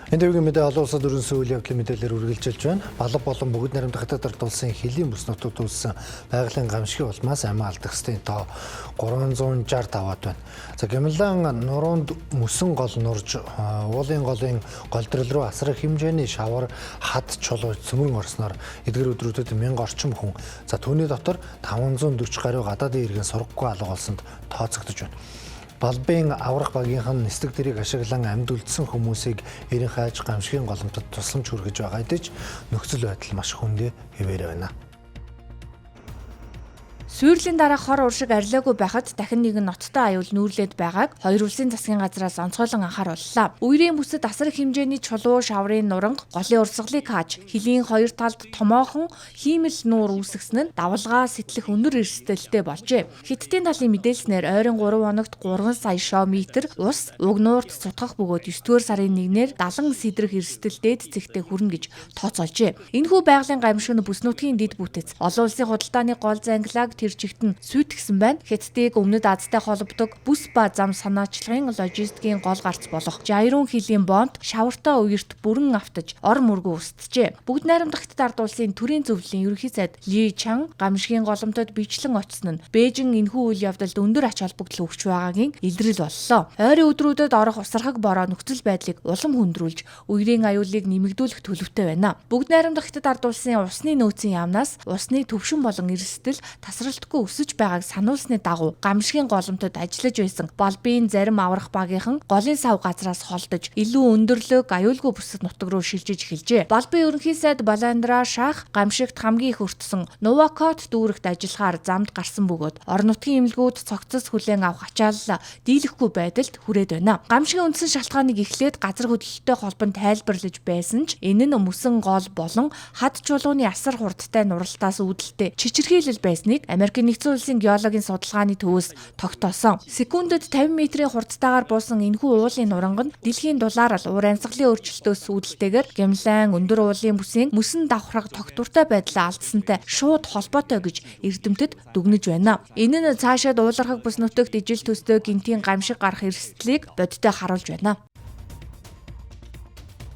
Энэ дэвгийн мэдээ олон улсад өрнөсөн үйл явдлын мэдээлэлээр үргэлжилж байна. Балга болон бүгд найрамдах хятад ард улсын хөлийн бүс нутагт үлдсэн байгалийн гамшигын улмаас амиа алдагчдын тоо 365-аад байна. За Гямлан нуруунд мөсөн гол нурж уулын голын голдрол руу асар их хэмжээний шавар хад чулууж цөмрөн орсноор эдгээр өдрүүдэд 1000 орчим хүн. За түүний дотор 540 гаруй гадаадын иргэн сургахгүй алга болсонд тооцогдож байна. Балбын аврах багийнхан нисдэг дэрийг ашиглан амьд үлдсэн хүмүүсийг эрен хайж гамшигын голомтод тусламж хүргэж байгаа гэж нөхцөл байдал маш хүндээ хэвээр байна. Сүйрлийн дараа хор уршиг арилаагүй байхад дахин нэгэн ноцтой аюул нүүрлээд байгааг хоёр улсын засгийн газраас онцгойлон анхаарууллаа. Үерийн бүсэд асар их хэмжээний чулуу, шаврын нуранг, голын урсгалыг хааж, хөлийн хоёр талд томоохон хиймэл нуур үүсгэсэн нь давалгаа сэтлэх өндөр эрсдэлтэй болжээ. Хятадын талын мэдээлснээр ойрын 3 хоногт 3 сая шометр ус уг нуурт сутгах бөгөөд 9-р сарын 1-ээр 70 сэдрэх эрсдэл дээд зэгтээ хүрнэ гэж тооцоолжээ. Энэхүү байгалийн гамшиг нь бүс нутгийн дэд бүтэц, олон улсын худалдааны гол зангилааг тэр чигт нь сүйтгэсэн байна. Хятадыг өмнөд Азтай холбодог бүс ба зам санаачлагын логистикийн гол гарц болох Жайрун хөлийн бонд шавартай үерт бүрэн автаж ор мөргөө устжээ. Бүгд найрамдах хятад ард улсын төрийн зөвлөлийн ерөнхий сайд Ли Чан гамшигын голомтод бичлэн очсон нь Бээжин энэхүү үйл явдалд өндөр ач холбогдол өгч байгаагийн илрэл боллоо. Ойрын өдрүүдэд орох усархаг бороо нөхцөл байдлыг улам хүндрүүлж үерийн аюулыг нэмэгдүүлэх төлөвтэй байна. Бүгд найрамдах хятад ард улсын усны нөөцийн яамнаас усны төвшин болон эрсдэл тасралтгүй өсөж байгааг сануулсны дагуу гамшигын голомтод ажиллаж байсан Балбын зарим аврах багийнхан голын сав газраас холдож илүү өндөрлөг аюулгүй бүсэд нутаг руу шилжиж эхэлжээ. Балбын ерөнхий сайд Баландра Шах гамшигт хамгийн их өртсөн Новакот дүүрэгт ажиллахаар замд гарсан бөгөөд орон нутгийн эмнэлгүүд цогцос хүлээн авах ачаалал дийлэхгүй байдалд хүрээд байна. Гамшигын үндсэн шалтгааныг эхлээд газар хөдлөлтөй холбон тайлбарлаж байсан ч энэ нь мөсөн гол болон хад чулууны асар хурдтай нуралтаас үүдэлтэй чичирхийлэл байсныг Америкийн нэгдсэн улсын геологийн судалгааны төвөөс тогтоосон. Секундэд 50 метрийн хурдтайгаар буусан энэхүү уулын нуранг нь дэлхийн дулаарл уур амьсгалын өөрчлөлтөөс үүдэлтэйгээр Гямлан өндөр уулын бүсийн мөсөн давхраг тогтвортой байдлаа алдсантай шууд холбоотой гэж эрдэмтэд дүгнэж байна. Энэ нь цаашаад уулархаг бүс нутагт ижил төстэй гинтийн гамшиг гарах эрсдлийг бодиттой харуулж байна.